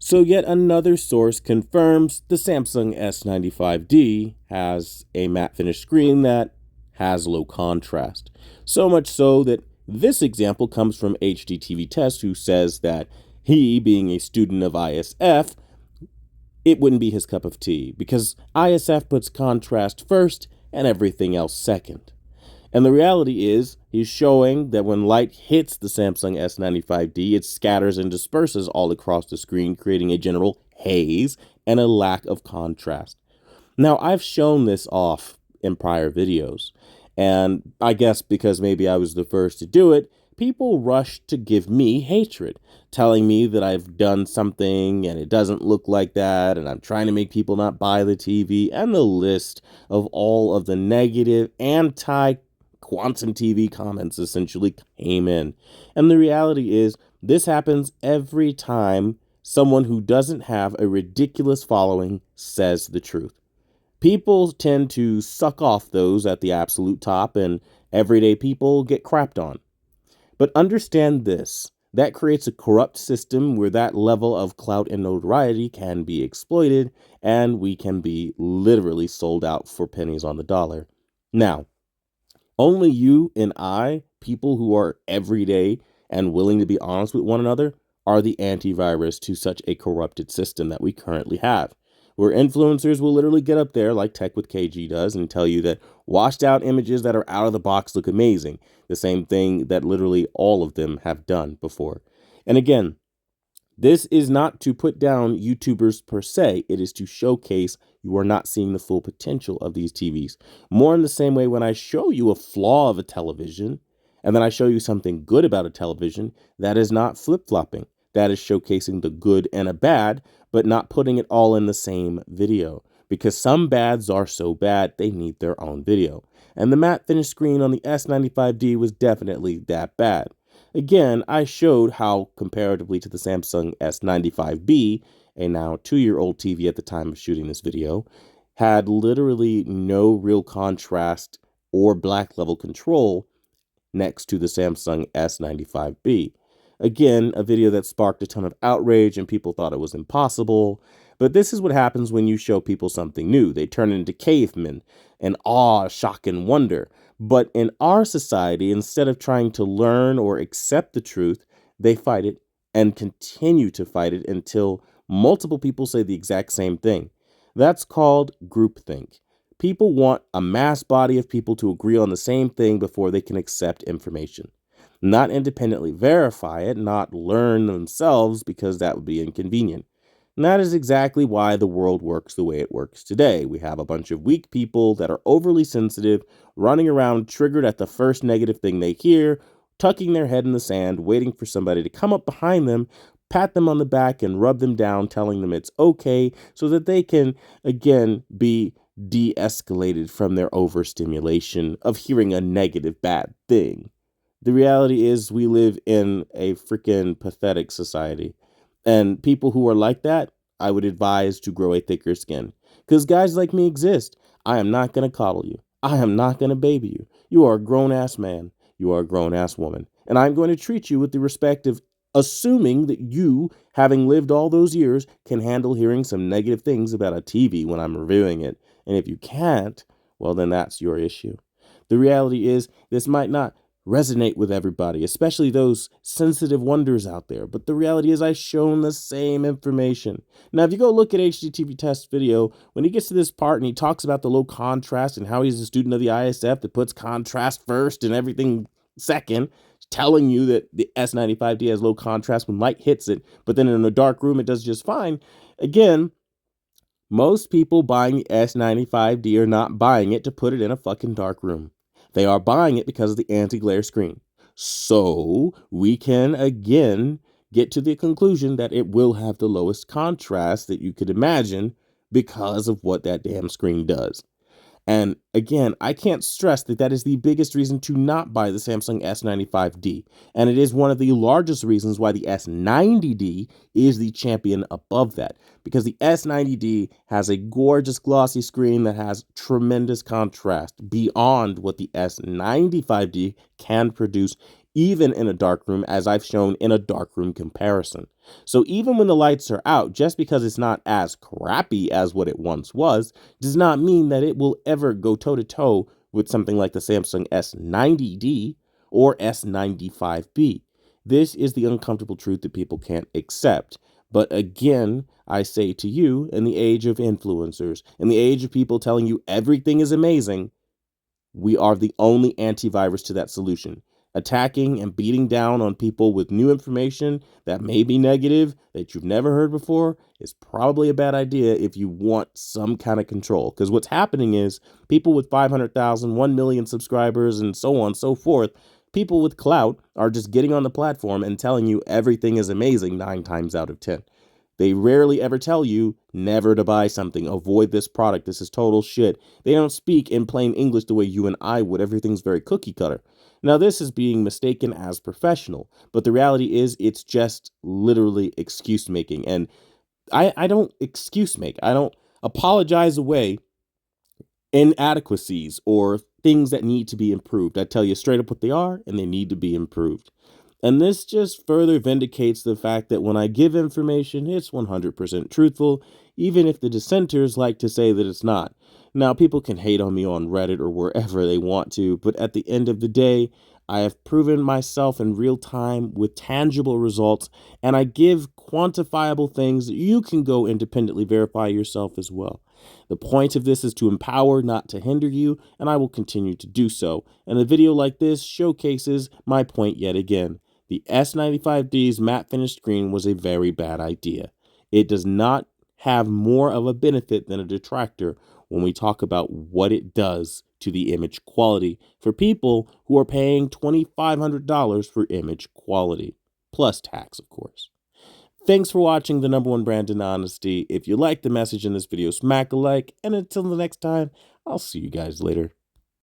So yet another source confirms the Samsung S95D has a matte finish screen that has low contrast. So much so that this example comes from HDTVTEST, who says that he, being a student of ISF, it wouldn't be his cup of tea because ISF puts contrast first and everything else second. And the reality is, he's showing that when light hits the Samsung S95D, it scatters and disperses all across the screen, creating a general haze and a lack of contrast. Now, I've shown this off in prior videos, and I guess because maybe I was the first to do it, people rushed to give me hatred, telling me that I've done something and it doesn't look like that, and I'm trying to make people not buy the TV, and the list of all of the negative anti-Quantum TV comments essentially came in. And the reality is, this happens every time someone who doesn't have a ridiculous following says the truth. People tend to suck off those at the absolute top, and everyday people get crapped on. But understand this, that creates a corrupt system where that level of clout and notoriety can be exploited, and we can be literally sold out for pennies on the dollar. Now, only you and I, people who are everyday and willing to be honest with one another, are the antivirus to such a corrupted system that we currently have, where influencers will literally get up there like Tech with KG does and tell you that washed out images that are out of the box look amazing. The same thing that literally all of them have done before. And again, this is not to put down YouTubers per se. It is to showcase you are not seeing the full potential of these TVs. More in the same way when I show you a flaw of a television and then I show you something good about a television, that is not flip-flopping. That is showcasing the good and a bad, but not putting it all in the same video. Because some bads are so bad, they need their own video. And the matte finish screen on the S95D was definitely that bad. Again, I showed how, comparatively to the Samsung S95B, a now 2-year-old TV at the time of shooting this video, had literally no real contrast or black level control next to the Samsung S95B. Again, a video that sparked a ton of outrage and people thought it was impossible. But this is what happens when you show people something new. They turn into cavemen in awe, shock, and wonder. But in our society, instead of trying to learn or accept the truth, they fight it and continue to fight it until multiple people say the exact same thing. That's called groupthink. People want a mass body of people to agree on the same thing before they can accept information. Not independently verify it, not learn themselves because that would be inconvenient. And that is exactly why the world works the way it works today. We have a bunch of weak people that are overly sensitive, running around triggered at the first negative thing they hear, tucking their head in the sand, waiting for somebody to come up behind them, pat them on the back, and rub them down, telling them it's okay so that they can, again, be de-escalated from their overstimulation of hearing a negative bad thing. The reality is we live in a freaking pathetic society. And people who are like that, I would advise to grow a thicker skin. Because guys like me exist. I am not going to coddle you. I am not going to baby you. You are a grown-ass man. You are a grown-ass woman. And I'm going to treat you with the respect of assuming that you, having lived all those years, can handle hearing some negative things about a TV when I'm reviewing it. And if you can't, well, then that's your issue. The reality is this might not resonate with everybody, especially those sensitive wonders out there. But the reality is I've shown the same information. Now, if you go look at HDTVTEST video, when he gets to this part and he talks about the low contrast and how he's a student of the ISF that puts contrast first and everything second, telling you that the S95D has low contrast when light hits it, but then in a dark room it does just fine. Again, most people buying the S95D are not buying it to put it in a fucking dark room. They are buying it because of the anti-glare screen. So we can, again, get to the conclusion that it will have the lowest contrast that you could imagine because of what that damn screen does. And again, I can't stress that that is the biggest reason to not buy the Samsung S95D. And it is one of the largest reasons why the S90D is the champion above that. Because the S90D has a gorgeous glossy screen that has tremendous contrast beyond what the S95D can produce even in a dark room, as I've shown in a darkroom comparison. So even when the lights are out, just because it's not as crappy as what it once was, does not mean that it will ever go toe-to-toe with something like the Samsung S90D or S95B. This is the uncomfortable truth that people can't accept. But again, I say to you, in the age of influencers, in the age of people telling you everything is amazing, we are the only antivirus to that solution. Attacking and beating down on people with new information that may be negative, that you've never heard before, is probably a bad idea if you want some kind of control. Because what's happening is people with 500,000, 1 million subscribers, and so on and so forth, people with clout are just getting on the platform and telling you everything is amazing 9 times out of 10. They rarely ever tell you never to buy something, avoid this product, this is total shit. They don't speak in plain English the way you and I would. Everything's very cookie cutter. Now, this is being mistaken as professional, but the reality is it's just literally excuse making. And I don't excuse make. I don't apologize away inadequacies or things that need to be improved. I tell you straight up what they are, and they need to be improved. And this just further vindicates the fact that when I give information, it's 100% truthful, even if the dissenters like to say that it's not. Now, people can hate on me on Reddit or wherever they want to, but at the end of the day, I have proven myself in real time with tangible results, and I give quantifiable things that you can go independently verify yourself as well. The point of this is to empower, not to hinder you, and I will continue to do so. And a video like this showcases my point yet again. The S95D's matte finish screen was a very bad idea. It does not have more of a benefit than a detractor when we talk about what it does to the image quality for people who are paying $2,500 for image quality, plus tax, of course. Thanks for watching the #1 brand in honesty. If you like the message in this video, smack a like, and until the next time, I'll see you guys later.